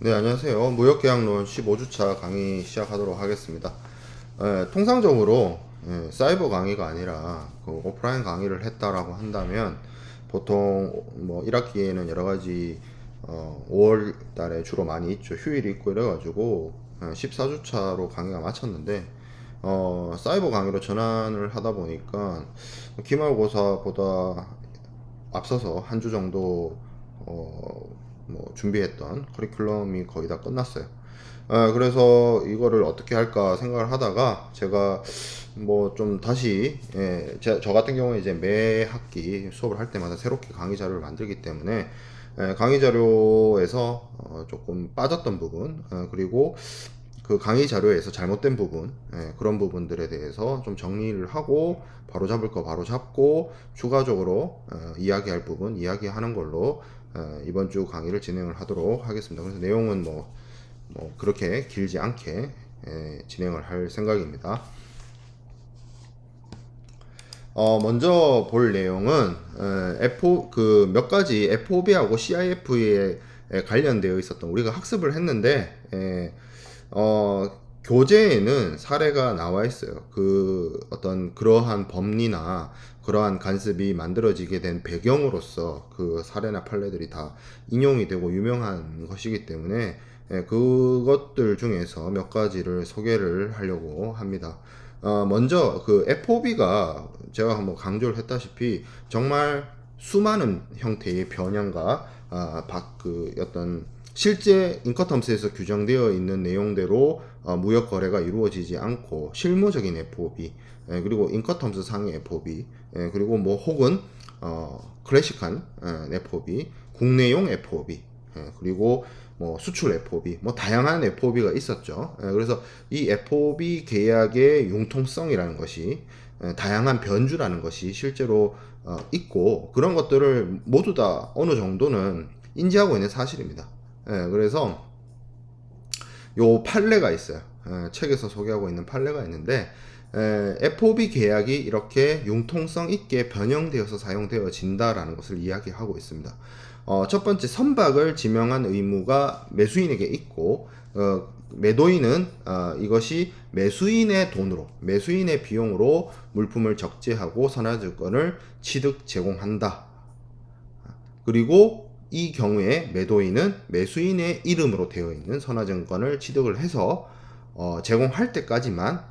네, 안녕하세요. 무역계약론 15주차 강의 시작하도록 하겠습니다. 통상적으로 사이버 강의가 아니라 그 오프라인 강의를 했다라고 한다면 보통 뭐 1학기에는 여러 가지 5월 달에 주로 많이 있죠. 휴일이 있고 이래가지고 14주차로 강의가 마쳤는데 사이버 강의로 전환을 하다 보니까 기말고사보다 앞서서 한 주 정도 뭐 준비했던 커리큘럼이 거의 다 끝났어요. 그래서 이거를 어떻게 할까 생각을 하다가 제가 뭐 좀 다시 저 같은 경우에 이제 매 학기 수업을 할 때마다 새롭게 강의 자료를 만들기 때문에 강의 자료에서 조금 빠졌던 부분, 그리고 그 강의 자료에서 잘못된 부분, 그런 부분들에 대해서 좀 정리를 하고 바로 잡을 거 바로 잡고 추가적으로 이야기할 부분 이야기하는 걸로 이번 주 강의를 진행을 하도록 하겠습니다. 그래서 내용은 뭐 그렇게 길지 않게 진행을 할 생각입니다. 먼저 볼 내용은 그 몇 가지 FOB하고 CIF에 관련되어 있었던 우리가 학습을 했는데 교재에는 사례가 나와 있어요. 그 어떤 그러한 법리나 그러한 간섭이 만들어지게 된 배경으로서 그 사례나 판례들이 다 인용이 되고 유명한 것이기 때문에 그것들 중에서 몇 가지를 소개를 하려고 합니다. 먼저 그 FOB가 제가 한번 강조를 했다시피 정말 수많은 형태의 변형과 그 어떤 실제 인커텀스에서 규정되어 있는 내용대로 무역 거래가 이루어지지 않고 실무적인 FOB, 그리고 인커텀스 상의 FOB, 그리고 뭐 혹은 클래식한 FOB, 국내용 FOB, 그리고 뭐 수출 FOB, 뭐 다양한 FOB가 있었죠. 그래서 이 FOB 계약의 융통성이라는 것이 다양한 변주라는 것이 실제로 있고, 그런 것들을 모두 다 어느 정도는 인지하고 있는 사실입니다. 그래서 요 판례가 있어요. 책에서 소개하고 있는 판례가 있는데 FOB 계약이 이렇게 융통성 있게 변형되어서 사용되어진다라는 것을 이야기하고 있습니다. 첫 번째, 선박을 지명한 의무가 매수인에게 있고 매도인은 이것이 매수인의 돈으로, 매수인의 비용으로 물품을 적재하고 선화증권을 취득 제공한다. 그리고 이 경우에 매도인은 매수인의 이름으로 되어 있는 선화증권을 취득을 해서 제공할 때까지만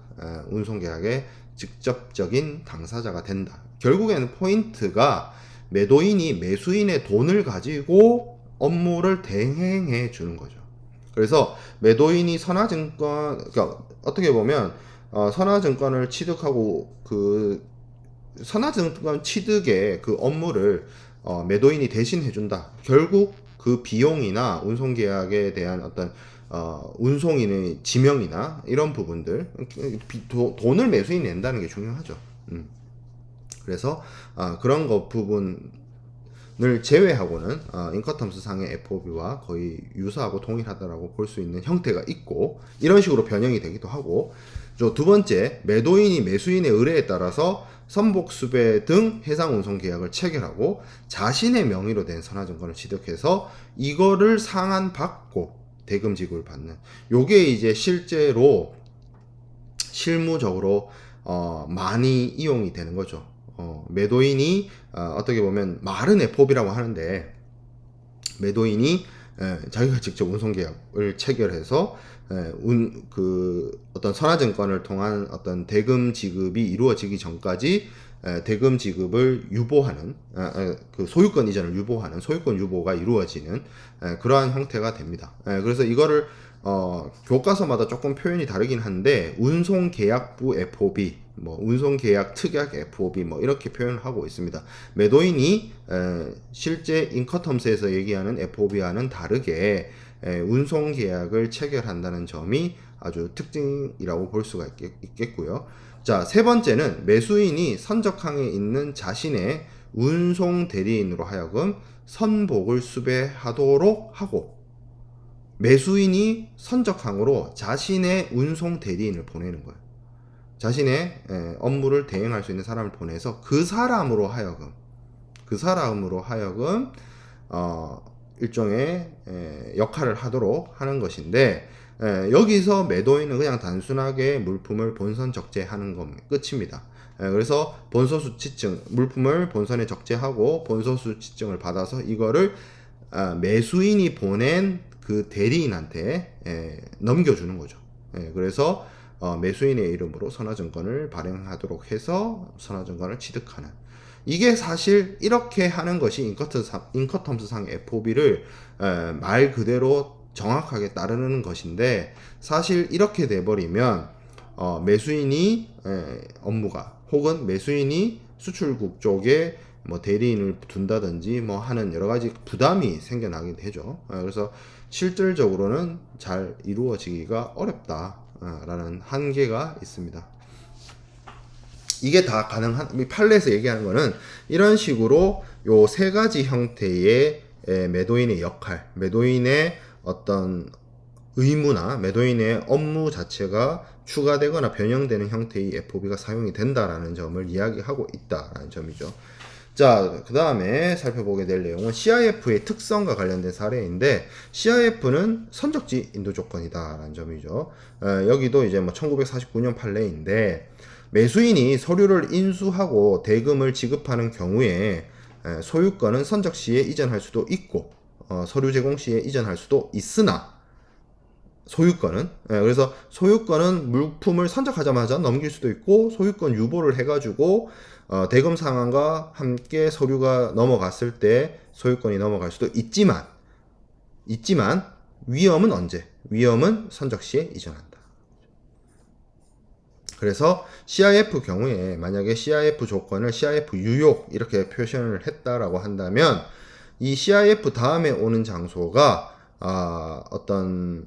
운송계약의 직접적인 당사자가 된다. 결국에는 포인트가 매도인이 매수인의 돈을 가지고 업무를 대행해 주는 거죠. 그래서 매도인이 선화증권, 그러니까 어떻게 보면 선화증권을 취득하고 그 선화증권 취득의 그 업무를 매도인이 대신 해준다. 결국 그 비용이나 운송계약에 대한 어떤 운송인의 지명이나 이런 부분들, 돈을 매수인이 낸다는 게 중요하죠. 그래서 그런 것 부분을 제외하고는 인커텀스 상의 FOB와 거의 유사하고 동일하다라고 볼 수 있는 형태가 있고, 이런 식으로 변형이 되기도 하고, 두 번째, 매도인이 매수인의 의뢰에 따라서 선복 수배 등 해상 운송 계약을 체결하고 자신의 명의로 된 선화증권을 취득해서 이거를 상환받고 대금 지급을 받는, 요게 이제 실제로 실무적으로 많이 이용이 되는 거죠. 매도인이 어떻게 보면 말은 FOB라고 하는데 매도인이 자기가 직접 운송계약을 체결해서 그 어떤 선화증권을 통한 어떤 대금 지급이 이루어지기 전까지 대금 지급을 유보하는, 그 소유권 이전을 유보하는, 소유권 유보가 이루어지는 그러한 형태가 됩니다. 그래서 이거를 교과서마다 조금 표현이 다르긴 한데 운송계약부 FOB, 뭐 운송계약 특약 FOB 뭐 이렇게 표현을 하고 있습니다. 매도인이 실제 인커텀스에서 얘기하는 FOB와는 다르게 운송계약을 체결한다는 점이 아주 특징이라고 볼 수가 있겠고요. 자, 세 번째는 매수인이 선적항에 있는 자신의 운송 대리인으로 하여금 선복을 수배하도록 하고 매수인이 선적항으로 자신의 운송 대리인을 보내는 거예요. 자신의 업무를 대행할 수 있는 사람을 보내서 그 사람으로 하여금 일종의 역할을 하도록 하는 것인데, 여기서 매도인은 그냥 단순하게 물품을 본선 적재하는 것 끝입니다. 그래서 본소수 지증, 물품을 본선에 적재하고 본소수 지증을 받아서 이거를 매수인이 보낸 그 대리인한테 넘겨주는 거죠. 그래서 매수인의 이름으로 선화증권을 발행하도록 해서 선화증권을 취득하는, 이게 사실 이렇게 하는 것이 인커텀스상 FOB를 말 그대로 정확하게 따르는 것인데, 사실 이렇게 돼버리면 매수인이 업무가, 혹은 매수인이 수출국 쪽에 뭐 대리인을 둔다든지 뭐 하는 여러 가지 부담이 생겨나게 되죠. 그래서 실질적으로는 잘 이루어지기가 어렵다라는 한계가 있습니다. 이게 다 가능한, 판례에서 얘기하는 거는 이런 식으로 요 세 가지 형태의 매도인의 역할, 매도인의 어떤 의무나 매도인의 업무 자체가 추가되거나 변형되는 형태의 FOB가 사용이 된다라는 점을 이야기하고 있다라는 점이죠. 자, 그 다음에 살펴보게 될 내용은 CIF의 특성과 관련된 사례인데, CIF는 선적지 인도 조건이다라는 점이죠. 여기도 이제 뭐 1949년 판례인데, 매수인이 서류를 인수하고 대금을 지급하는 경우에 소유권은 선적 시에 이전할 수도 있고 서류 제공 시에 이전할 수도 있으나, 소유권은 그래서 소유권은 물품을 선적하자마자 넘길 수도 있고, 소유권 유보를 해가지고 대금 상환과 함께 서류가 넘어갔을 때 소유권이 넘어갈 수도 있지만 위험은 언제? 위험은 선적 시에 이전한다. 그래서 CIF 경우에 만약에 CIF 조건을 CIF 유효 이렇게 표현을 했다라고 한다면, 이 CIF 다음에 오는 장소가 어떤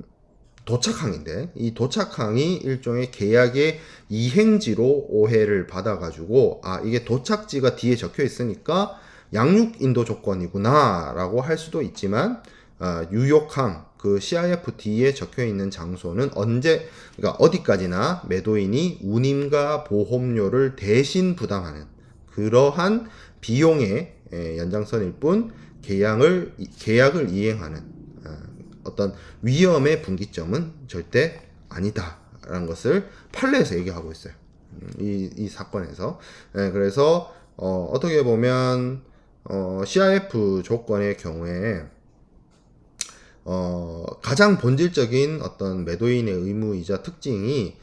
도착항인데, 이 도착항이 일종의 계약의 이행지로 오해를 받아가지고 이게 도착지가 뒤에 적혀 있으니까 양육 인도 조건이구나 라고 할 수도 있지만, 유효항, 그 CIF 뒤에 적혀 있는 장소는 언제, 그러니까 어디까지나 매도인이 운임과 보험료를 대신 부담하는 그러한 비용의 연장선일 뿐, 계약을 이행하는 어떤 위험의 분기점은 절대 아니다라는 것을 판례에서 얘기하고 있어요. 이 사건에서. 그래서 어떻게 보면 CIF 조건의 경우에 가장 본질적인 어떤 매도인의 의무이자 특징이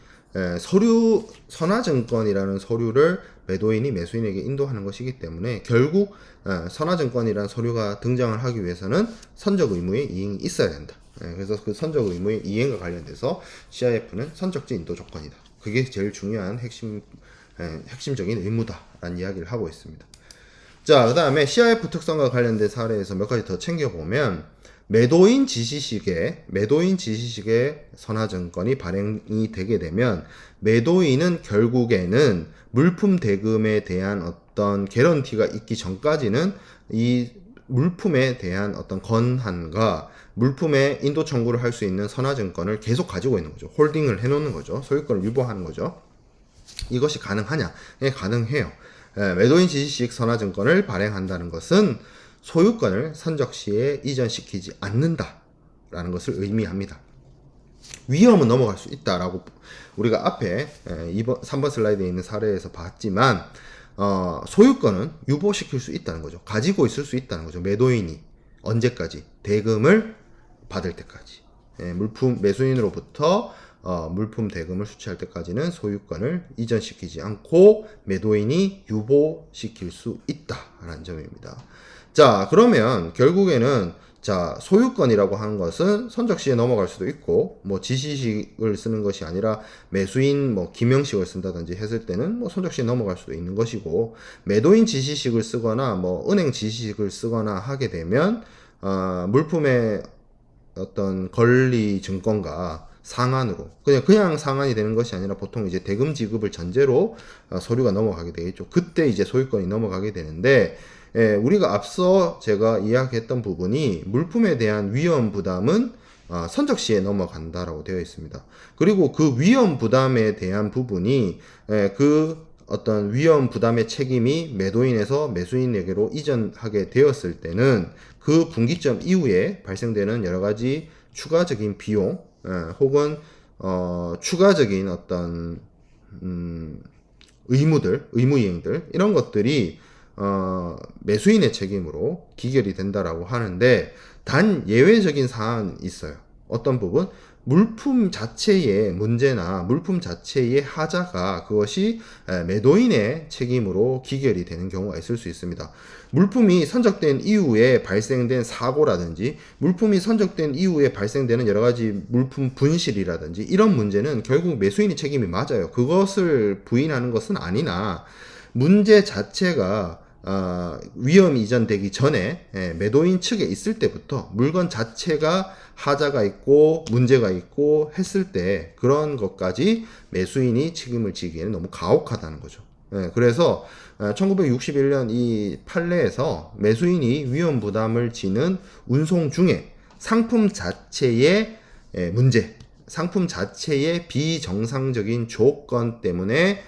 서류, 선화증권이라는 서류를 매도인이 매수인에게 인도하는 것이기 때문에, 결국 선화증권이라는 서류가 등장을 하기 위해서는 선적 의무의 이행이 있어야 된다. 그래서 그 선적 의무의 이행과 관련돼서 CIF는 선적지 인도 조건이다. 그게 제일 중요한 핵심적인 의무다라는 이야기를 하고 있습니다. 자, 그 다음에 CIF 특성과 관련된 사례에서 몇 가지 더 챙겨보면, 매도인 지시식에 선화증권이 발행이 되게 되면, 매도인은 결국에는 물품 대금에 대한 어떤 개런티가 있기 전까지는 이 물품에 대한 어떤 권한과 물품의 인도 청구를 할 수 있는 선화증권을 계속 가지고 있는 거죠. 홀딩을 해놓는 거죠. 소유권을 유보하는 거죠. 이것이 가능하냐? 예, 가능해요. 매도인 지시식 선화증권을 발행한다는 것은 소유권을 선적 시에 이전시키지 않는다라는 것을 의미합니다. 위험은 넘어갈 수 있다라고 우리가 앞에 3번 슬라이드에 있는 사례에서 봤지만, 소유권은 유보시킬 수 있다는 거죠. 가지고 있을 수 있다는 거죠. 매도인이 언제까지? 대금을 받을 때까지. 매수인으로부터 물품 대금을 수취할 때까지는 소유권을 이전시키지 않고 매도인이 유보시킬 수 있다라는 점입니다. 자, 그러면 결국에는 소유권이라고 하는 것은 선적시에 넘어갈 수도 있고, 뭐 지시식을 쓰는 것이 아니라 매수인 기명식을 쓴다든지 했을 때는 선적시에 넘어갈 수도 있는 것이고, 매도인 지시식을 쓰거나 은행 지시식을 쓰거나 하게 되면 물품의 어떤 권리 증권과 상환으로 그냥 상환이 되는 것이 아니라 보통 이제 대금 지급을 전제로 서류가 넘어가게 되겠죠. 그때 이제 소유권이 넘어가게 되는데, 우리가 앞서 제가 이야기했던 부분이 물품에 대한 위험 부담은 선적 시에 넘어간다라고 되어 있습니다. 그리고 그 위험 부담에 대한 부분이 그 어떤 위험 부담의 책임이 매도인에서 매수인에게로 이전하게 되었을 때는 그 분기점 이후에 발생되는 여러 가지 추가적인 비용, 혹은 추가적인 어떤 의무이행들 이런 것들이 매수인의 책임으로 기결이 된다라고 하는데, 단 예외적인 사항은 있어요. 어떤 부분? 물품 자체의 문제나 물품 자체의 하자가 그것이 매도인의 책임으로 기결이 되는 경우가 있을 수 있습니다. 물품이 선적된 이후에 발생된 사고라든지 물품이 선적된 이후에 발생되는 여러 가지 물품 분실이라든지 이런 문제는 결국 매수인의 책임이 맞아요. 그것을 부인하는 것은 아니나 문제 자체가 위험이 이전되기 전에 매도인 측에 있을 때부터 물건 자체가 하자가 있고 문제가 있고 했을 때 그런 것까지 매수인이 책임을 지기에는 너무 가혹하다는 거죠. 그래서 1961년 이 판례에서 매수인이 위험 부담을 지는 운송 중에 상품 자체의 문제, 상품 자체의 비정상적인 조건 때문에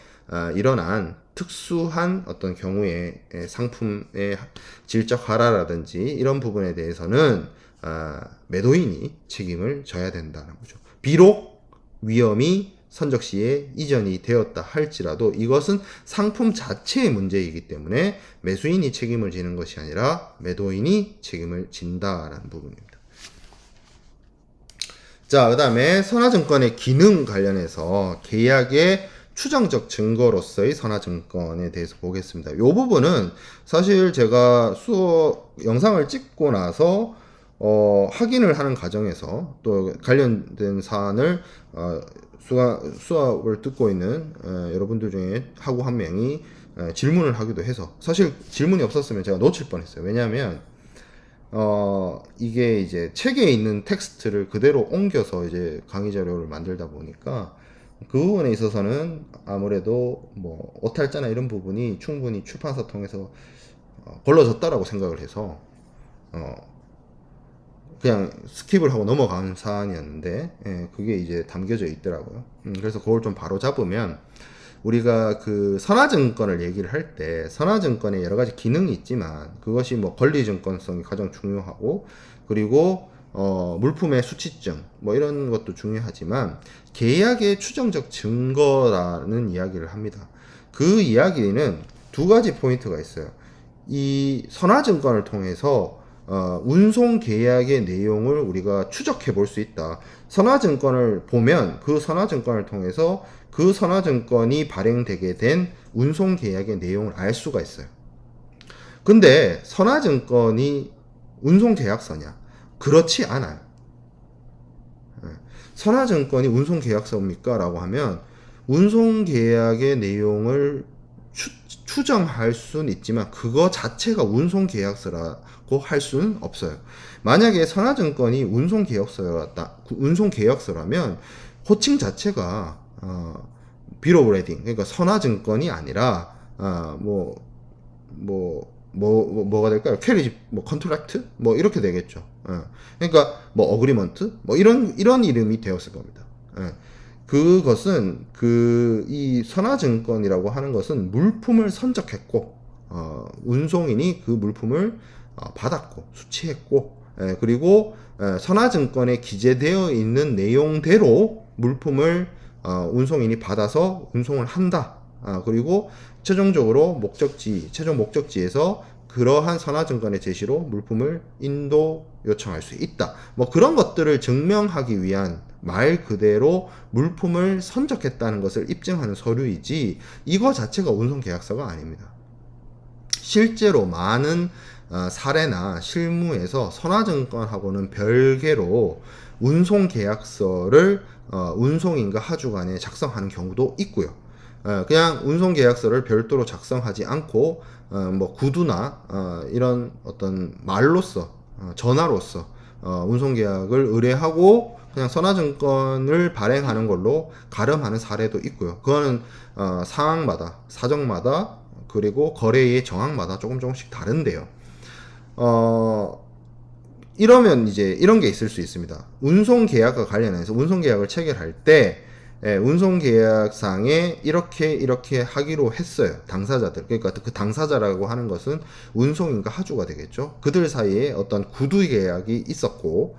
일어난 특수한 어떤 경우에 상품의 질적 하라라든지 이런 부분에 대해서는 매도인이 책임을 져야 된다는 거죠. 비록 위험이 선적 시에 이전이 되었다 할지라도 이것은 상품 자체의 문제이기 때문에 매수인이 책임을 지는 것이 아니라 매도인이 책임을 진다라는 부분입니다. 자, 그 다음에 선화증권의 기능 관련해서 계약의 추정적 증거로서의 선화증권에 대해서 보겠습니다. 이 부분은 사실 제가 수업 영상을 찍고 나서 확인을 하는 과정에서 또 관련된 사안을 수업을 듣고 있는 여러분들 중에 하고 한 명이 질문을 하기도 해서, 사실 질문이 없었으면 제가 놓칠 뻔했어요. 왜냐하면 이게 이제 책에 있는 텍스트를 그대로 옮겨서 이제 강의 자료를 만들다 보니까 그 부분에 있어서는 아무래도 뭐 오탈자나 이런 부분이 충분히 출판사 통해서 걸러졌다라고 생각을 해서 그냥 스킵을 하고 넘어가는 사안이었는데, 그게 이제 담겨져 있더라고요. 그래서 그걸 좀 바로 잡으면, 우리가 그 선화증권을 얘기를 할 때 선화증권에 여러 가지 기능이 있지만 그것이 뭐 권리증권성이 가장 중요하고, 그리고 물품의 수치증 뭐 이런 것도 중요하지만 계약의 추정적 증거라는 이야기를 합니다. 그 이야기는 두 가지 포인트가 있어요. 이 선화증권을 통해서 운송 계약의 내용을 우리가 추적해 볼 수 있다. 선화증권을 보면 그 선화증권을 통해서 그 선화증권이 발행되게 된 운송 계약의 내용을 알 수가 있어요. 근데 선화증권이 운송 계약서냐? 그렇지 않아요. 선화증권이 운송 계약서입니까? 라고 하면 운송 계약의 내용을 추정할 수는 있지만 그거 자체가 운송 계약서라고 할 수는 없어요. 만약에 선화증권이 운송 계약서라면 호칭 자체가 비ll of lading, 그러니까 선화증권이 아니라 뭐가 될까요? 캐리지 컨트랙트 이렇게 되겠죠. 그러니까 어그리먼트 이런 이름이 되었을 겁니다. 그것은 이 선화증권이라고 하는 것은 물품을 선적했고 운송인이 그 물품을 받았고 수취했고, 그리고 선화증권에 기재되어 있는 내용대로 물품을 운송인이 받아서 운송을 한다. 그리고 최종적으로 최종 목적지에서 그러한 선화증권의 제시로 물품을 인도 요청할 수 있다. 그런 것들을 증명하기 위한 말 그대로 물품을 선적했다는 것을 입증하는 서류이지 이거 자체가 운송계약서가 아닙니다. 실제로 많은 사례나 실무에서 선화증권하고는 별개로 운송계약서를 운송인과 하주 간에 작성하는 경우도 있고요. 그냥 운송계약서를 별도로 작성하지 않고 구두나 이런 어떤 말로써 전화로써 운송계약을 의뢰하고 그냥 선화증권을 발행하는 걸로 가름하는 사례도 있고요. 그거는 상황마다, 사정마다, 그리고 거래의 정황마다 조금씩 다른데요. 이러면 이제 이런 게 있을 수 있습니다. 운송계약과 관련해서 운송계약을 체결할 때 운송계약상에 이렇게 하기로 했어요. 당사자들. 그러니까 그 당사자라고 하는 것은 운송인과 하주가 되겠죠. 그들 사이에 어떤 구두계약이 있었고,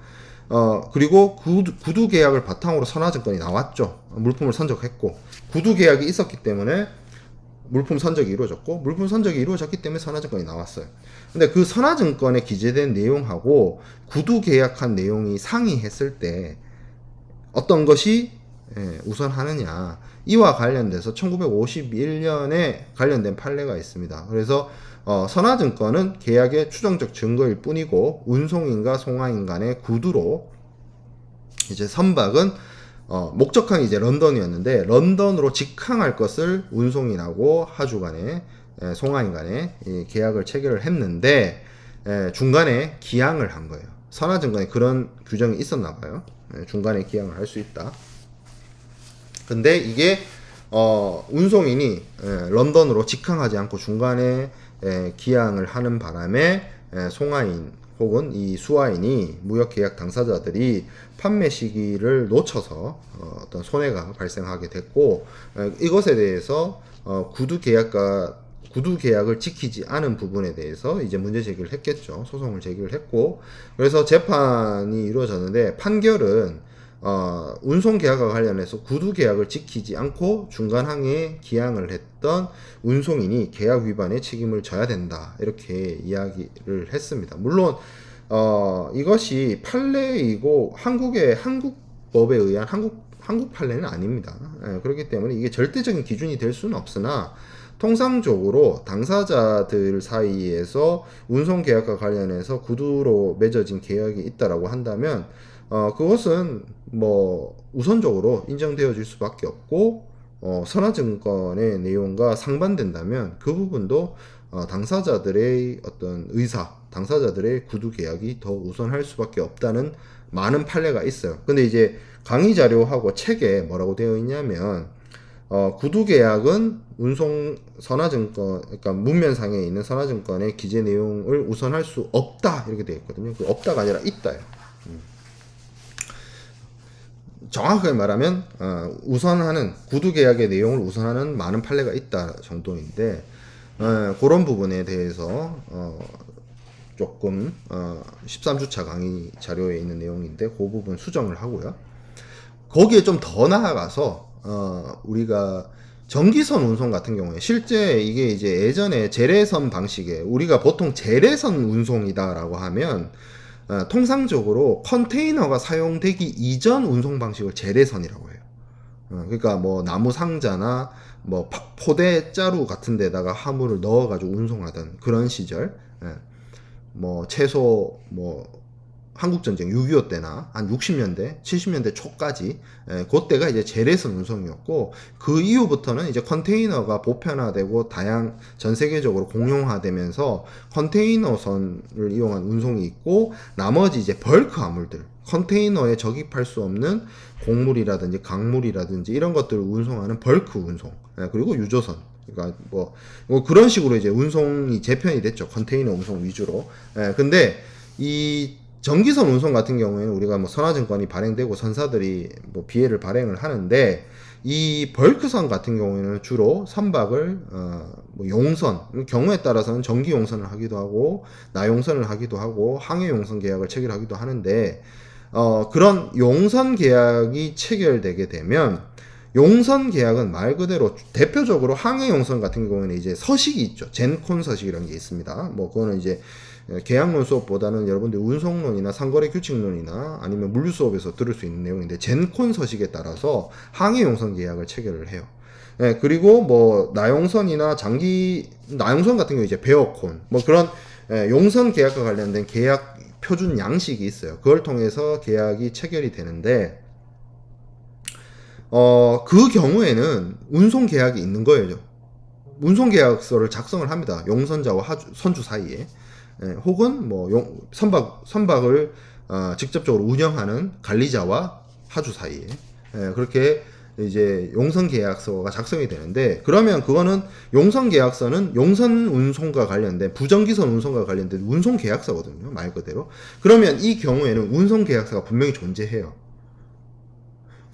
그리고 구두계약을 바탕으로 선화증권이 나왔죠. 물품을 선적했고, 구두계약이 있었기 때문에 물품 선적이 이루어졌고, 물품 선적이 이루어졌기 때문에 선화증권이 나왔어요. 근데 그 선화증권에 기재된 내용하고 구두 계약한 내용이 상이했을 때 어떤 것이 우선하느냐, 이와 관련돼서 1951년에 관련된 판례가 있습니다. 그래서 선화증권은 계약의 추정적 증거일 뿐이고, 운송인과 송화인 간의 구두로 이제 선박은 목적항이 이제 런던이었는데 런던으로 직항할 것을 운송인하고 하주 간에, 송화인 간에 계약을 체결을 했는데, 중간에 기항을 한 거예요. 선화증권에 그런 규정이 있었나 봐요. 중간에 기항을 할 수 있다. 근데 이게 운송인이 런던으로 직항하지 않고 중간에 기항을 하는 바람에 송화인 혹은 이 수화인이 무역계약 당사자들이 판매 시기를 놓쳐서 어떤 손해가 발생하게 됐고, 이것에 대해서 구두 계약을 지키지 않은 부분에 대해서 이제 문제 제기를 했겠죠. 소송을 제기를 했고, 그래서 재판이 이루어졌는데 판결은 운송 계약과 관련해서 구두 계약을 지키지 않고 중간 항해에 기항을 했던 운송인이 계약 위반의 책임을 져야 된다, 이렇게 이야기를 했습니다. 물론 이것이 판례이고 한국법에 의한 한국 판례는 아닙니다. 그렇기 때문에 이게 절대적인 기준이 될 수는 없으나, 통상적으로 당사자들 사이에서 운송 계약과 관련해서 구두로 맺어진 계약이 있다라고 한다면 그것은 뭐 우선적으로 인정되어질 수밖에 없고, 선화증권의 내용과 상반된다면 그 부분도 당사자들의 어떤 의사, 당사자들의 구두 계약이 더 우선할 수밖에 없다는 많은 판례가 있어요. 근데 이제 강의 자료하고 책에 뭐라고 되어 있냐면, 구두 계약은 운송 선화증권, 그러니까 문면상에 있는 선화증권의 기재 내용을 우선할 수 없다, 이렇게 되어 있거든요. 그 없다가 아니라 있다요. 정확하게 말하면 우선하는, 구두 계약의 내용을 우선하는 많은 판례가 있다 정도인데, 그런 부분에 대해서 조금 13주차 강의 자료에 있는 내용인데 그 부분 수정을 하고요. 거기에 좀 더 나아가서 우리가 전기선 운송 같은 경우에 실제 이게 이제 예전에 재래선 방식의, 우리가 보통 재래선 운송이다라고 하면 통상적으로 컨테이너가 사용되기 이전 운송 방식을 재래선이라고 해요. 그러니까 뭐 나무 상자나 뭐 포대 자루 같은 데다가 화물을 넣어가지고 운송하던 그런 시절, 뭐 최소 뭐 한국전쟁 6.25 때나 한 60년대, 70년대 초까지, 그때가 이제 재래선 운송이었고, 그 이후부터는 이제 컨테이너가 보편화되고 전 세계적으로 공용화되면서 컨테이너선을 이용한 운송이 있고, 나머지 이제 벌크 화물들, 컨테이너에 적입할 수 없는 곡물이라든지 강물이라든지 이런 것들을 운송하는 벌크 운송, 그리고 유조선, 그러니까 뭐 그런 식으로 이제 운송이 재편이 됐죠. 컨테이너 운송 위주로. 근데 이 전기선 운송 같은 경우에는 우리가 뭐 선화증권이 발행되고 선사들이 뭐 비해를 발행을 하는데, 이 벌크선 같은 경우에는 주로 선박을 뭐 용선, 경우에 따라서는 전기 용선을 하기도 하고 나용선을 하기도 하고 항해 용선 계약을 체결하기도 하는데, 그런 용선 계약이 체결되게 되면, 용선 계약은 말 그대로 대표적으로 항해 용선 같은 경우에는 이제 서식이 있죠. 젠콘 서식이라는 게 있습니다. 뭐 그거는 이제 계약론 수업보다는 여러분들 운송론이나 상거래 규칙론이나 아니면 물류 수업에서 들을 수 있는 내용인데, 젠콘 서식에 따라서 항해 용선 계약을 체결을 해요. 그리고 뭐 나용선이나 나용선 같은 경우 이제 베어콘, 뭐 그런 용선 계약과 관련된 계약 표준 양식이 있어요. 그걸 통해서 계약이 체결이 되는데, 그 경우에는 운송 계약이 있는 거예요. 운송 계약서를 작성을 합니다. 용선자와 선주 사이에. 혹은 뭐 선박을 직접적으로 운영하는 관리자와 하주 사이에 그렇게 이제 용선 계약서가 작성이 되는데, 그러면 그거는 용선 계약서는 용선 운송과 관련된, 부정기선 운송과 관련된 운송 계약서거든요, 말 그대로. 그러면 이 경우에는 운송 계약서가 분명히 존재해요.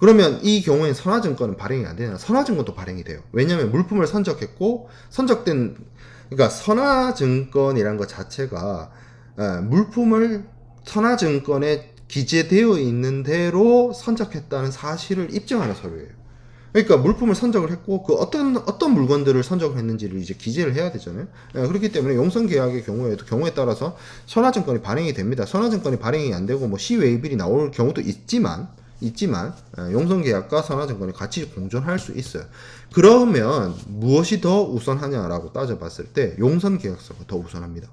그러면 이 경우엔 선화증권은 발행이 안 되냐? 선화증권도 발행이 돼요. 왜냐하면 물품을 선적했고 선적된 그러니까 선화증권이란 것 자체가 물품을 선화증권에 기재되어 있는 대로 선적했다는 사실을 입증하는 서류예요. 그러니까 물품을 선적을 했고 그 어떤 물건들을 선적을 했는지를 이제 기재를 해야 되잖아요. 그렇기 때문에 용선 계약의 경우에도 경우에 따라서 선화증권이 발행이 됩니다. 선화증권이 발행이 안 되고 뭐 시웨이빌이 나올 경우도 있지만 용선 계약과 선화증권이 같이 공존할 수 있어요. 그러면 무엇이 더 우선하냐라고 따져봤을 때 용선 계약서가 더 우선합니다.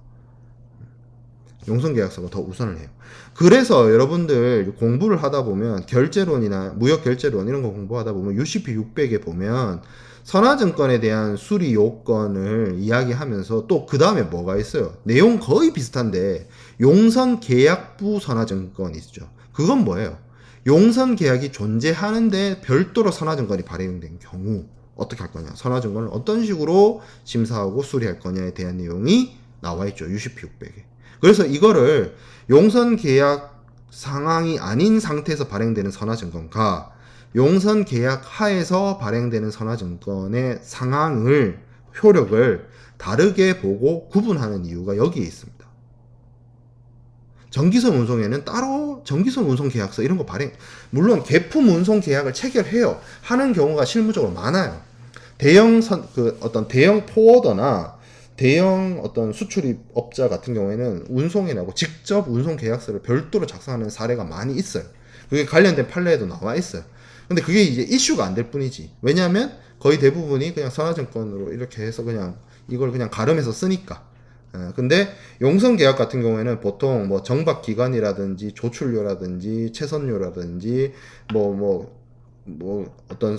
용선 계약서가 더 우선을 해요. 그래서 여러분들 공부를 하다 보면 결제론이나 무역 결제론 이런 거 공부하다 보면 UCP 600에 보면 선화증권에 대한 수리 요건을 이야기하면서 또 그 다음에 뭐가 있어요? 내용 거의 비슷한데 용선 계약부 선화증권이 있죠. 그건 뭐예요? 용선 계약이 존재하는데 별도로 선화증권이 발행된 경우 어떻게 할 거냐? 선화증권을 어떤 식으로 심사하고 수리할 거냐에 대한 내용이 나와 있죠. UCP 600에. 그래서 이거를 용선 계약 상황이 아닌 상태에서 발행되는 선화증권과 용선 계약 하에서 발행되는 선화증권의 상황을 효력을 다르게 보고 구분하는 이유가 여기에 있습니다. 전기선 운송에는 따로 전기선 운송 계약서 이런 거 발행 물론 개품 운송 계약을 체결해요 하는 경우가 실무적으로 많아요. 대형 어떤 대형 포워더나 대형 어떤 수출입업자 같은 경우에는 운송이라고 직접 운송 계약서를 별도로 작성하는 사례가 많이 있어요. 그게 관련된 판례에도 나와 있어요. 근데 그게 이제 이슈가 안 될 뿐이지. 왜냐하면 거의 대부분이 그냥 선화증권으로 이렇게 해서 그냥 이걸 그냥 가름해서 쓰니까. 근데 용선 계약 같은 경우에는 보통 뭐 정박 기간이라든지 조출료라든지 채선료라든지 뭐 어떤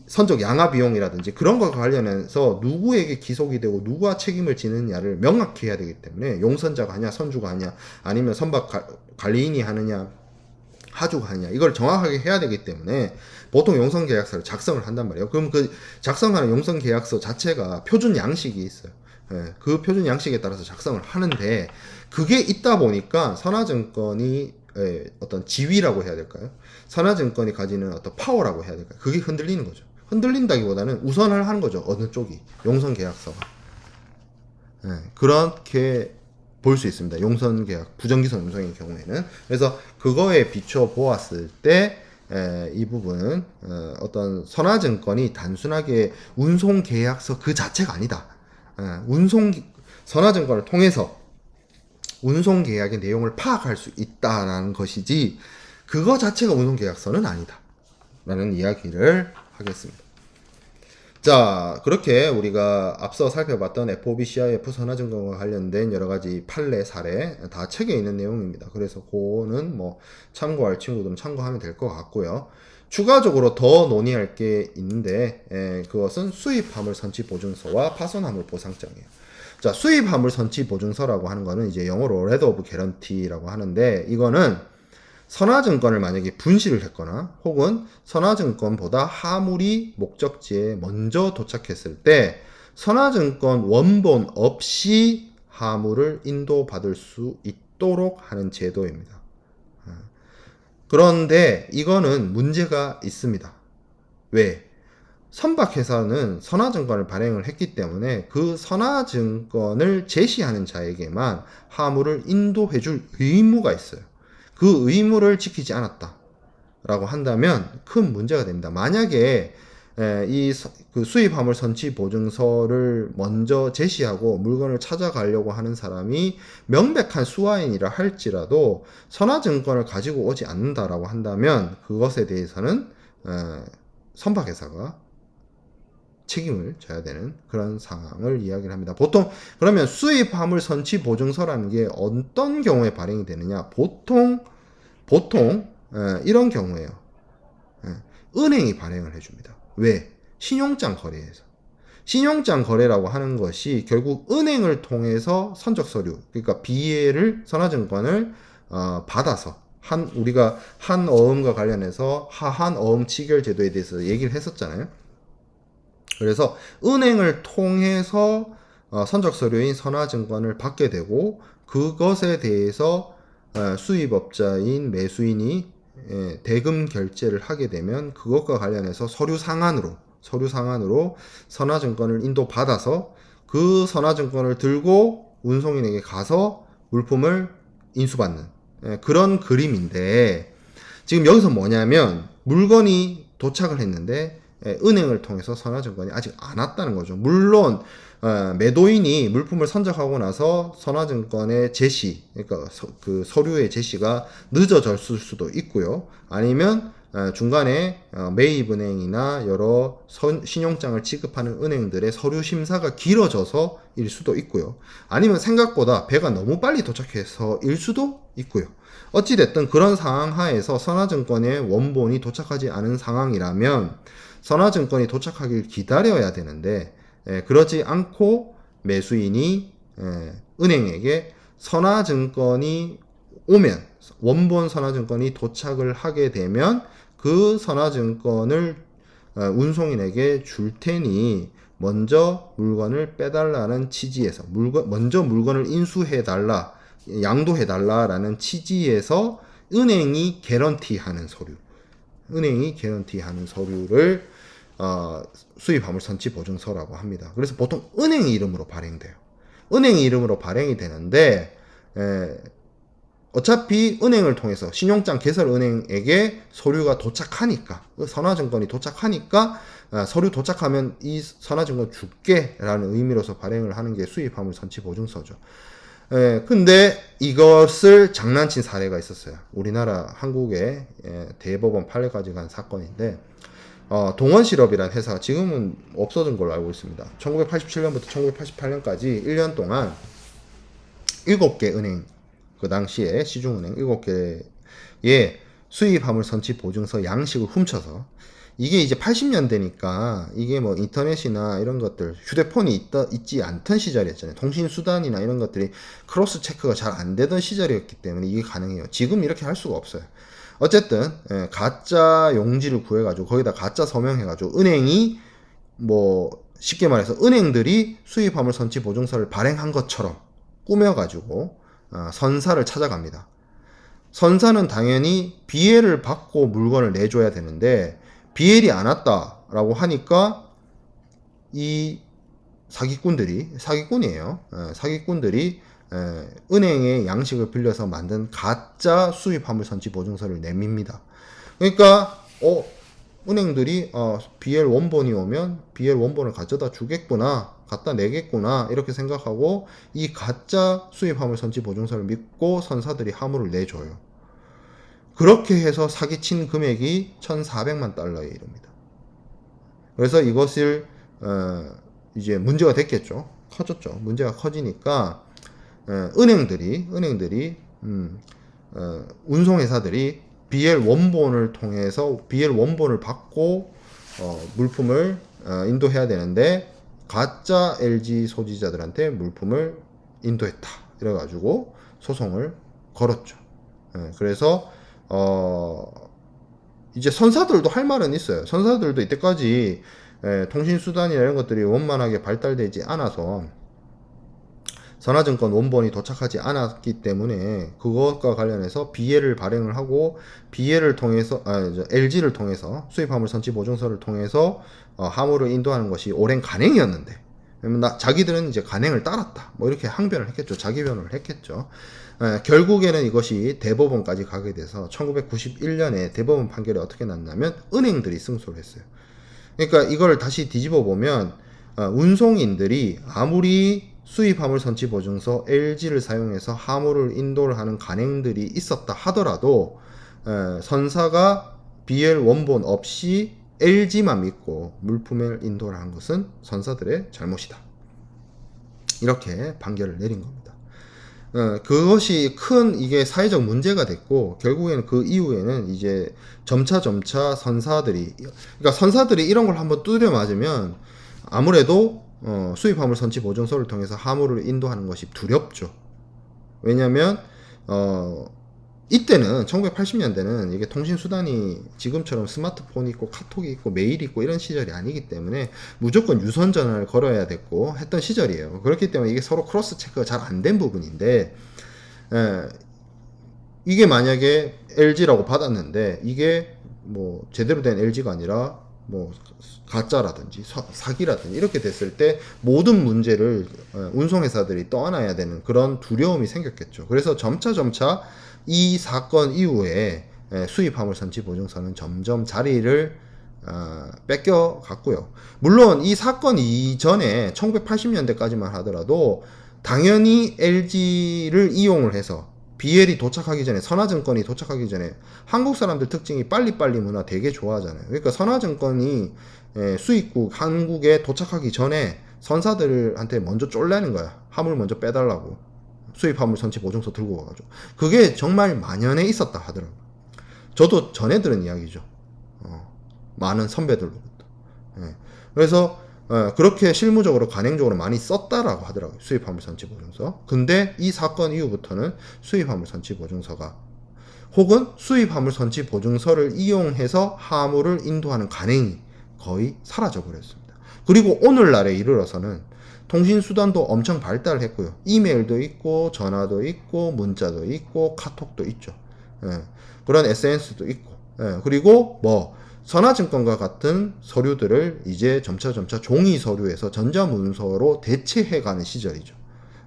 선적 양화 비용이라든지 그런 것과 관련해서 누구에게 기속이 되고 누가 책임을 지느냐를 명확히 해야 되기 때문에 용선자가 하냐 선주가 하냐 아니면 선박 관리인이 하느냐 하주가 하느냐 이걸 정확하게 해야 되기 때문에 보통 용선 계약서를 작성을 한단 말이에요. 그럼 그 작성하는 용선 계약서 자체가 표준 양식이 있어요. 그 표준 양식에 따라서 작성을 하는데 그게 있다 보니까 선화증권이 어떤 지위라고 해야 될까요? 선화증권이 가지는 어떤 파워라고 해야 될까요? 그게 흔들리는 거죠. 흔들린다기보다는 우선을 하는 거죠. 어느 쪽이 용선 계약서가 그렇게 볼 수 있습니다. 용선 계약 부정기선 운송의 경우에는 그래서 그거에 비춰 보았을 때 이 부분은 어떤 선화증권이 단순하게 운송 계약서 그 자체가 아니다. 선화증권을 통해서 운송 계약의 내용을 파악할 수 있다라는 것이지 그거 자체가 운송 계약서는 아니다 라는 이야기를 하겠습니다. 자, 그렇게 우리가 앞서 살펴봤던 FOB, CIF 선화증권과 관련된 여러가지 판례 사례 다 책에 있는 내용입니다. 그래서 그거는 뭐 참고할 친구들은 참고하면 될 것 같고요. 추가적으로 더 논의할 게 있는데 그것은 수입화물 선취 보증서와 파손화물 보상장이에요. 자, 수입화물 선취 보증서라고 하는 거는 이제 영어로 letter of guarantee라고 하는데 이거는 선화증권을 만약에 분실을 했거나 혹은 선화증권보다 하물이 목적지에 먼저 도착했을 때 선화증권 원본 없이 하물을 인도받을 수 있도록 하는 제도입니다. 그런데 이거는 문제가 있습니다. 왜? 선박회사는 선화증권을 발행을 했기 때문에 그 선화증권을 제시하는 자에게만 하물을 인도해줄 의무가 있어요. 그 의무를 지키지 않았다 라고 한다면 큰 문제가 됩니다. 만약에 그 수입화물 선취 보증서를 먼저 제시하고 물건을 찾아가려고 하는 사람이 명백한 수화인이라 할지라도 선화증권을 가지고 오지 않는다라고 한다면 그것에 대해서는 선박회사가 책임을 져야 되는 그런 상황을 이야기를 합니다. 보통 그러면 수입화물 선취 보증서라는 게 어떤 경우에 발행이 되느냐? 보통 이런 경우에요. 은행이 발행을 해줍니다. 왜? 신용장 거래에서. 신용장 거래라고 하는 것이 결국 은행을 통해서 선적서류, 그러니까 BA를 선화증권을 받아서 우리가 한어음과 관련해서 하한어음 치결 제도에 대해서 얘기를 했었잖아요. 그래서 은행을 통해서 선적서류인 선화증권을 받게 되고 그것에 대해서 수입업자인 매수인이 대금 결제를 하게 되면 그것과 관련해서 서류 상한으로 선화증권을 인도받아서 그 선화증권을 들고 운송인에게 가서 물품을 인수받는 그런 그림인데, 지금 여기서 뭐냐면 물건이 도착을 했는데 은행을 통해서 선화증권이 아직 안 왔다는 거죠. 물론 매도인이 물품을 선적하고 나서 선화증권의 제시, 그러니까 그 서류의 제시가 늦어졌을 수도 있고요. 아니면 중간에 매입은행이나 여러 신용장을 취급하는 은행들의 서류 심사가 길어져서 일 수도 있고요. 아니면 생각보다 배가 너무 빨리 도착해서 일 수도 있고요. 어찌됐든 그런 상황 하에서 선화증권의 원본이 도착하지 않은 상황이라면 선화증권이 도착하길 기다려야 되는데, 그러지 않고 매수인이 은행에게 선화증권이 오면, 원본 선화증권이 도착을 하게 되면 그 선화증권을 운송인에게 줄 테니 먼저 물건을 빼달라는 취지에서, 먼저 물건을 인수해달라, 양도해달라라는 취지에서 은행이 개런티하는 서류를 수입화물 선치 보증서라고 합니다. 그래서 보통 은행 이름으로 발행돼요. 은행 이름으로 발행이 되는데 어차피 은행을 통해서 신용장 개설은행에게 서류가 도착하니까, 선화증권이 도착하니까 서류 도착하면 이 선화증권 줄게 라는 의미로서 발행을 하는 게 수입화물 선치 보증서죠. 근데 이것을 장난친 사례가 있었어요. 우리나라 한국의 대법원 판례까지 간 사건인데, 동원실업이라는 회사가 지금은 없어진 걸로 알고 있습니다. 1987년부터 1988년까지 1년 동안 7개 은행, 그 당시에 시중은행 7개의 수입화물 선치 보증서 양식을 훔쳐서, 이게 이제 80년대니까 이게 뭐 인터넷이나 이런 것들, 휴대폰이 있지 않던 시절이었잖아요. 통신수단이나 이런 것들이 크로스 체크가 잘 안 되던 시절이었기 때문에 이게 가능해요. 지금 이렇게 할 수가 없어요. 어쨌든 가짜 용지를 구해가지고 거기다 가짜 서명해가지고 은행이, 뭐 쉽게 말해서 은행들이 수입화물 선치 보증서를 발행한 것처럼 꾸며가지고 선사를 찾아갑니다. 선사는 당연히 비엘을 받고 물건을 내줘야 되는데 비엘이 안 왔다라고 하니까 이 사기꾼이에요. 사기꾼들이 은행의 양식을 빌려서 만든 가짜 수입화물 선치 보증서를 내밉니다. 그러니까 은행들이 BL 원본이 오면 BL 원본을 가져다 주겠구나, 갖다 내겠구나 이렇게 생각하고 이 가짜 수입화물 선치 보증서를 믿고 선사들이 화물을 내줘요. 그렇게 해서 사기친 금액이 1,400만 달러에 이릅니다. 그래서 이것을 이제 문제가 됐겠죠. 커졌죠. 문제가 커지니까 은행들이 운송회사들이 BL 원본을 통해서 BL 원본을 받고 물품을 인도해야 되는데 가짜 LG 소지자들한테 물품을 인도했다 이래가지고 소송을 걸었죠. 그래서 이제 선사들도 할 말은 있어요. 선사들도 이때까지 통신수단이나 이런 것들이 원만하게 발달되지 않아서 선화증권 원본이 도착하지 않았기 때문에 그것과 관련해서 BL을 발행을 하고 BL을 통해서 LG를 통해서 수입화물 선치 보증서를 통해서 화물을 인도하는 것이 오랜 간행이었는데 자기들은 이제 간행을 따랐다 뭐 이렇게 항변을 했겠죠. 자기 변호를 했겠죠. 결국에는 이것이 대법원까지 가게 돼서 1991년에 대법원 판결이 어떻게 났냐면 은행들이 승소를 했어요. 그러니까 이걸 다시 뒤집어 보면 운송인들이 아무리 수입화물 선치 보증서 LG를 사용해서 화물을 인도를 하는 간행들이 있었다 하더라도 선사가 BL 원본 없이 LG만 믿고 물품을 인도를 한 것은 선사들의 잘못이다. 이렇게 판결을 내린 겁니다. 그것이 큰 이게 사회적 문제가 됐고 결국에는 그 이후에는 이제 점차 선사들이, 그러니까 선사들이 이런 걸 한번 두드려 맞으면 아무래도 수입화물 선치 보증서를 통해서 화물을 인도하는 것이 두렵죠. 왜냐면 이때는 1980년대는 이게 통신수단이 지금처럼 스마트폰이 있고 카톡이 있고 메일이 있고 이런 시절이 아니기 때문에 무조건 유선 전화를 걸어야 됐고 했던 시절이에요. 그렇기 때문에 이게 서로 크로스 체크가 잘 안 된 부분인데 이게 만약에 LG라고 받았는데 이게 뭐 제대로 된 LG가 아니라 뭐 가짜라든지 사기라든지 이렇게 됐을 때 모든 문제를 운송회사들이 떠안아야 되는 그런 두려움이 생겼겠죠. 그래서 점차 이 사건 이후에 수입 화물 선취 보증서는 점점 자리를 뺏겨갔고요. 물론 이 사건 이전에 1980년대까지만 하더라도 당연히 LG를 이용을 해서 BL이 도착하기 전에, 선화증권이 도착하기 전에 한국 사람들 특징이 빨리빨리 문화 되게 좋아하잖아요. 그러니까 선화증권이 수입국 한국에 도착하기 전에 선사들한테 먼저 쫄라는 거야. 화물 먼저 빼달라고. 수입 화물 선취 보증서 들고 와가지고. 그게 정말 만연해 있었다 하더라고요. 저도 전해 들은 이야기죠. 많은 선배들로부터. 그래서 그렇게 실무적으로 관행적으로 많이 썼다라고 하더라고요. 수입화물 선취 보증서. 근데 이 사건 이후부터는 수입화물 선취 보증서가 혹은 수입화물 선취 보증서를 이용해서 화물을 인도하는 관행이 거의 사라져 버렸습니다. 그리고 오늘날에 이르러서는 통신수단도 엄청 발달했고요. 이메일도 있고 전화도 있고 문자도 있고 카톡도 있죠. 그런 SNS도 있고 그리고 뭐 선화증권과 같은 서류들을 이제 점차 종이 서류에서 전자문서로 대체해가는 시절이죠.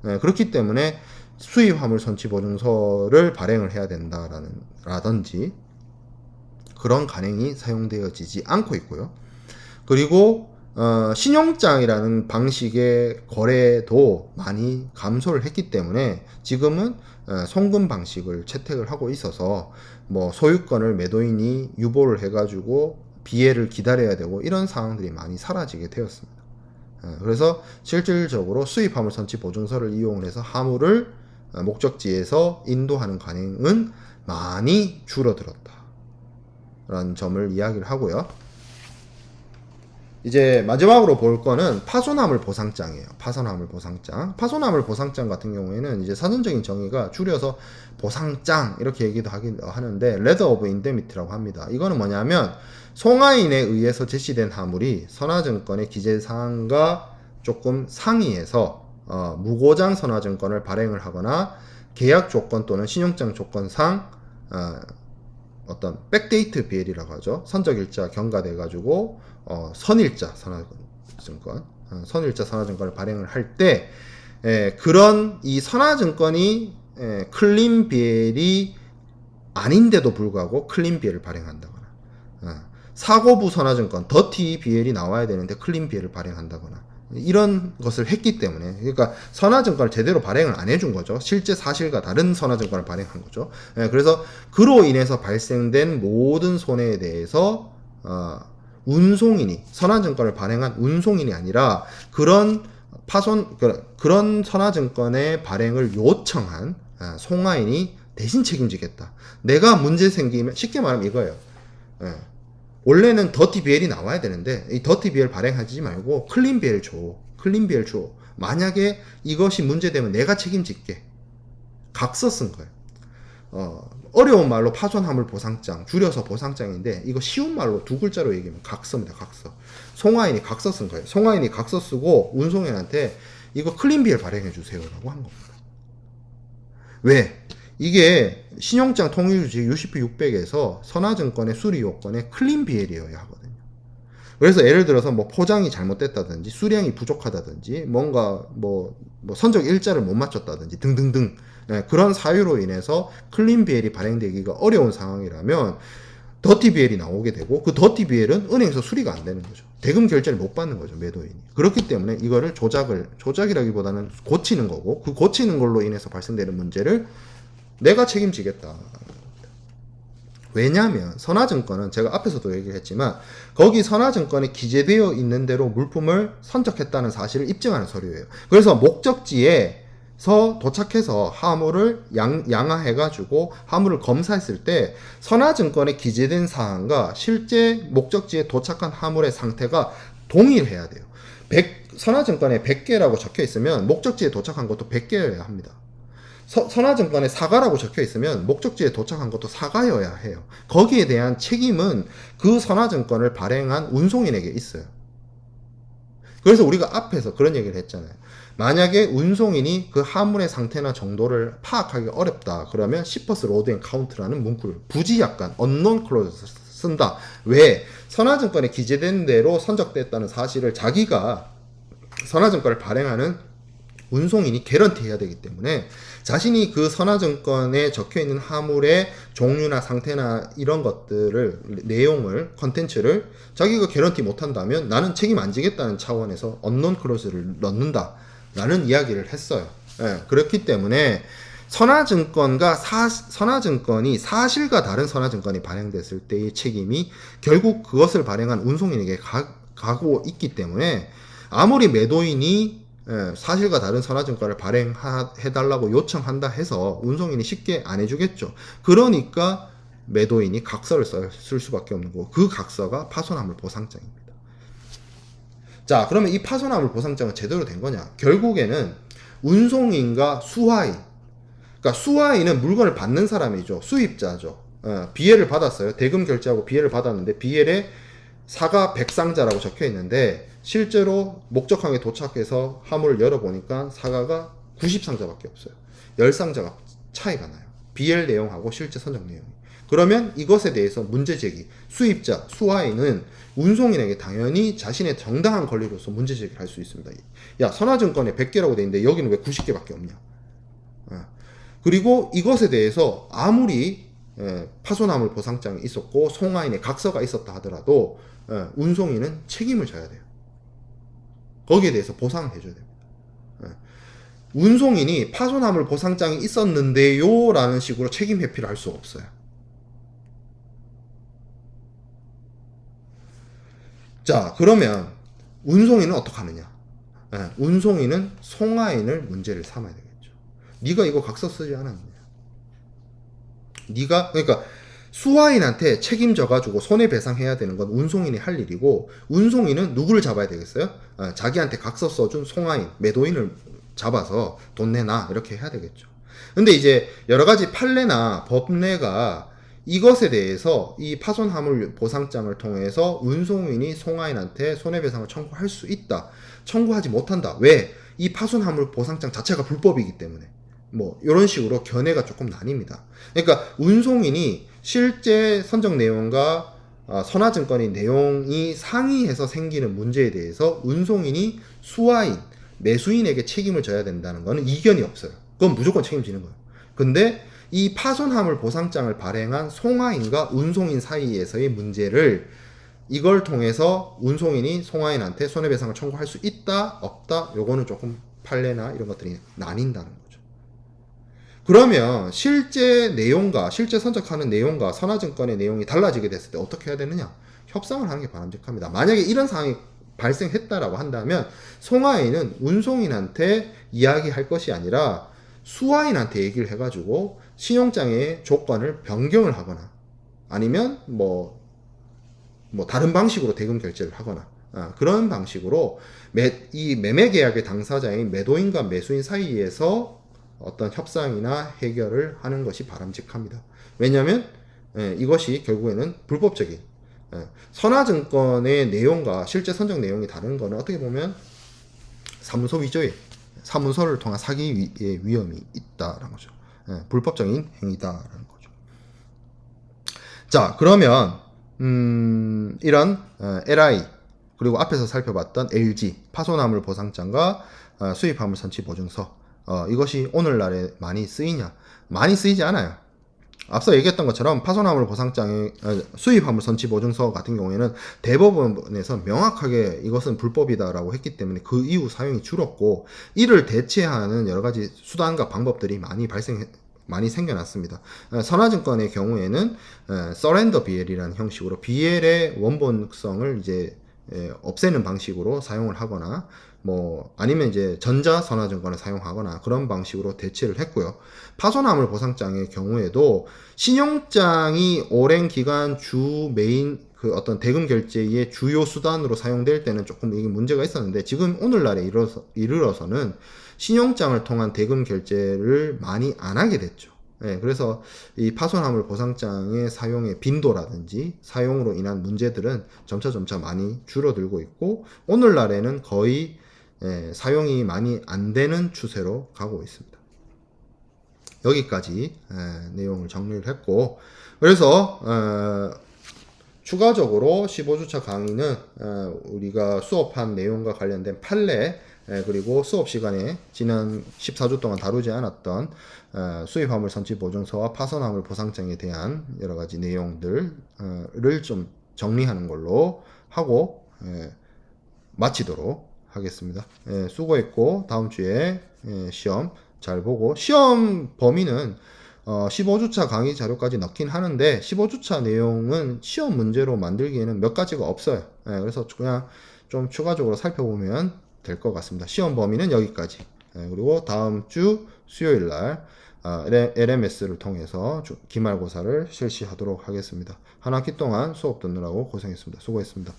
그렇기 때문에 수입 화물 선취 보증서를 발행을 해야 된다라든지 그런 관행이 사용되어지지 않고 있고요. 그리고 신용장이라는 방식의 거래도 많이 감소를 했기 때문에 지금은 송금 방식을 채택을 하고 있어서 뭐 소유권을 매도인이 유보를 해가지고 비해를 기다려야 되고 이런 상황들이 많이 사라지게 되었습니다. 그래서 실질적으로 수입 화물 선취 보증서를 이용해서 화물을 목적지에서 인도하는 관행은 많이 줄어들었다 라는 점을 이야기를 하고요. 이제 마지막으로 볼 거는 파손화물 보상장이에요. 파손화물 보상장. 파손화물 보상장 같은 경우에는 이제 사전적인 정의가 줄여서 보상장 이렇게 얘기도 하는데 letter of indemnity라고 합니다. 이거는 뭐냐면 송화인에 의해서 제시된 화물이 선화증권의 기재사항과 조금 상이해서 무고장 선화증권을 발행을 하거나 계약 조건 또는 신용장 조건상 어떤 백데이트 BL이라고 하죠. 선적일자 경과돼 가지고 선일자 선화증권, 선일자 선화증권을 발행을 할 때 그런 이 선화증권이 클린 BL이 아닌데도 불구하고 클린 BL을 발행한다거나 사고부 선화증권 더티 BL이 나와야 되는데 클린 BL을 발행한다거나 이런 것을 했기 때문에 그러니까 선화증권을 제대로 발행을 안 해준 거죠. 실제 사실과 다른 선화증권을 발행한 거죠. 그래서 그로 인해서 발생된 모든 손해에 대해서 운송인이 선화증권을 발행한 운송인이 아니라 그런 그런 선화증권의 발행을 요청한 송화인이 대신 책임지겠다. 내가 문제 생기면 쉽게 말하면 이거예요. 원래는 더티 BL이 나와야 되는데 이 더티 BL 발행하지 말고 클린 BL 줘. 클린 BL 줘. 만약에 이것이 문제되면 내가 책임질게. 각서 쓴 거예요. 어려운 말로 파손화물 보상장, 줄여서 보상장인데 이거 쉬운 말로 두 글자로 얘기하면 각서입니다. 각서. 송화인이 각서 쓴 거예요. 송화인이 각서 쓰고 운송인한테 이거 클린 BL 발행해 주세요 라고 한 겁니다. 왜? 이게 신용장 통일주식 UCP 600에서 선화증권의 수리 요건에 클린 BL이어야 하거든요. 그래서 예를 들어서 뭐 포장이 잘못됐다든지 수량이 부족하다든지 뭔가 뭐 선적 일자를 못 맞췄다든지 등등등 그런 사유로 인해서 클린 BL이 발행되기가 어려운 상황이라면 더티 BL이 나오게 되고 그 더티 BL은 은행에서 수리가 안 되는 거죠. 대금 결제를 못 받는 거죠, 매도인이. 그렇기 때문에 이거를 조작이라기보다는 고치는 거고 그 고치는 걸로 인해서 발생되는 문제를 내가 책임지겠다. 왜냐하면 선화증권은 제가 앞에서도 얘기를 했지만 거기 선화증권에 기재되어 있는 대로 물품을 선적했다는 사실을 입증하는 서류예요. 그래서 목적지에서 도착해서 화물을 양화해가지고 화물을 검사했을 때 선화증권에 기재된 사항과 실제 목적지에 도착한 화물의 상태가 동일해야 돼요. 선화증권에 100개라고 적혀 있으면 목적지에 도착한 것도 100개여야 합니다. 선화증권에 사과라고 적혀 있으면 목적지에 도착한 것도 사과여야 해요. 거기에 대한 책임은 그 선화증권을 발행한 운송인에게 있어요. 그래서 우리가 앞에서 그런 얘기를 했잖아요. 만약에 운송인이 그 화물의 상태나 정도를 파악하기 어렵다. 그러면 시퍼스 로드 앤 카운트라는 문구를 굳이 약간 언론 클로즈 쓴다. 왜? 선화증권에 기재된 대로 선적됐다는 사실을 자기가 선화증권을 발행하는 운송인이 개런티해야 되기 때문에 자신이 그 선화증권에 적혀있는 화물의 종류나 상태나 이런 것들을 내용을 컨텐츠를 자기가 개런티 못한다면 나는 책임 안 지겠다는 차원에서 언론 클로즈를 넣는다 라는 이야기를 했어요. 예, 그렇기 때문에 선화증권이 사실과 다른 선화증권이 발행됐을 때의 책임이 결국 그것을 발행한 운송인에게 가고 있기 때문에 아무리 매도인이 사실과 다른 선화증권을 발행해달라고 요청한다 해서 운송인이 쉽게 안 해주겠죠. 그러니까 매도인이 각서를 쓸 수밖에 없는 거고, 그 각서가 파손화물 보상장입니다. 자, 그러면 이 파손화물 보상장은 제대로 된 거냐? 결국에는 운송인과 수화인, 그러니까 수화인은 물건을 받는 사람이죠. 수입자죠. BL을 받았어요. 대금 결제하고 BL을 받았는데 BL에 사가 100상자라고 적혀 있는데 실제로 목적항에 도착해서 화물을 열어보니까 사과가 90상자밖에 없어요. 10상자가 차이가 나요. BL 내용하고 실제 선적 내용이. 그러면 이것에 대해서 문제제기, 수입자, 수화인은 운송인에게 당연히 자신의 정당한 권리로서 문제제기를 할 수 있습니다. 야, 선화증권에 100개라고 돼 있는데 여기는 왜 90개밖에 없냐. 그리고 이것에 대해서 아무리 파손화물 보상장이 있었고 송화인의 각서가 있었다 하더라도 운송인은 책임을 져야 돼요. 거기에 대해서 보상을 해줘야 됩니다. 운송인이 파손화물 보상장이 있었는데요 라는 식으로 책임 회피를 할 수 없어요. 자, 그러면 운송인은 어떻게 하느냐? 운송인은 송화인을 문제를 삼아야 되겠죠. 네가 이거 각서 쓰지 않았느냐? 네가, 그러니까 수화인한테 책임져가지고 손해배상해야 되는 건 운송인이 할 일이고, 운송인은 누구를 잡아야 되겠어요? 자기한테 각서 써준 송화인, 매도인을 잡아서 돈 내놔 이렇게 해야 되겠죠. 근데 이제 여러 가지 판례나 법례가 이것에 대해서 이 파손화물 보상장을 통해서 운송인이 송화인한테 손해배상을 청구할 수 있다, 청구하지 못한다. 왜? 이 파손화물 보상장 자체가 불법이기 때문에. 뭐 이런 식으로 견해가 조금 나뉩니다. 그러니까 운송인이 실제 선적 내용과 선화증권의 내용이 상이해서 생기는 문제에 대해서 운송인이 수화인, 매수인에게 책임을 져야 된다는 것은 이견이 없어요. 그건 무조건 책임지는 거예요. 근데 이 파손화물 보상장을 발행한 송화인과 운송인 사이에서의 문제를 이걸 통해서 운송인이 송화인한테 손해배상을 청구할 수 있다, 없다, 요거는 조금 판례나 이런 것들이 나뉜다는 거죠. 그러면 실제 내용과 실제 선적하는 내용과 선화증권의 내용이 달라지게 됐을 때 어떻게 해야 되느냐? 협상을 하는 게 바람직합니다. 만약에 이런 상황이 발생했다라고 한다면 송화인은 운송인한테 이야기할 것이 아니라 수화인한테 얘기를 해가지고 신용장의 조건을 변경을 하거나 아니면 뭐 다른 방식으로 대금 결제를 하거나 그런 방식으로 이 매매 계약의 당사자인 매도인과 매수인 사이에서 어떤 협상이나 해결을 하는 것이 바람직합니다. 왜냐하면 이것이 결국에는 불법적인 선화증권의 내용과 실제 선적 내용이 다른 거는 어떻게 보면 사문서 위조의 사문서를 통한 사기의 위험이 있다라는 거죠. 불법적인 행위다라는 거죠. 자, 그러면 이런 LI 그리고 앞에서 살펴봤던 LG 파손화물 보상장과 수입화물 선취 보증서 이것이 오늘날에 많이 쓰이냐? 많이 쓰이지 않아요. 앞서 얘기했던 것처럼 파손화물 보상장의 수입화물 선취 보증서 같은 경우에는 대법원에서 명확하게 이것은 불법이다라고 했기 때문에 그 이후 사용이 줄었고, 이를 대체하는 여러 가지 수단과 방법들이 많이 생겨났습니다. 선화증권의 경우에는 서렌더 BL이라는 형식으로 BL의 원본성을 이제 없애는 방식으로 사용을 하거나 아니면 이제 전자선화증권을 사용하거나 그런 방식으로 대체를 했고요. 파손화물 보상장의 경우에도 신용장이 오랜 기간 메인 어떤 대금 결제의 주요 수단으로 사용될 때는 조금 이게 문제가 있었는데, 지금 오늘날에 이르러서는 신용장을 통한 대금 결제를 많이 안 하게 됐죠. 그래서 이 파손화물 보상장의 사용의 빈도라든지 사용으로 인한 문제들은 점차 많이 줄어들고 있고, 오늘날에는 거의 사용이 많이 안 되는 추세로 가고 있습니다. 여기까지 내용을 정리를 했고, 그래서 추가적으로 15주차 강의는 우리가 수업한 내용과 관련된 판례, 그리고 수업 시간에 지난 14주 동안 다루지 않았던 수입화물 선취 보증서와 파손화물 보상장에 대한 여러 가지 내용들을 좀 정리하는 걸로 하고 마치도록 하겠습니다. 수고했고, 다음 주에 시험 잘 보고, 시험 범위는 15주차 강의 자료까지 넣긴 하는데 15주차 내용은 시험 문제로 만들기에는 몇 가지가 없어요. 그래서 그냥 좀 추가적으로 살펴보면 될 것 같습니다. 시험 범위는 여기까지. 그리고 다음 주 수요일 날 LMS를 통해서 기말고사를 실시하도록 하겠습니다. 한 학기 동안 수업 듣느라고 고생했습니다. 수고했습니다.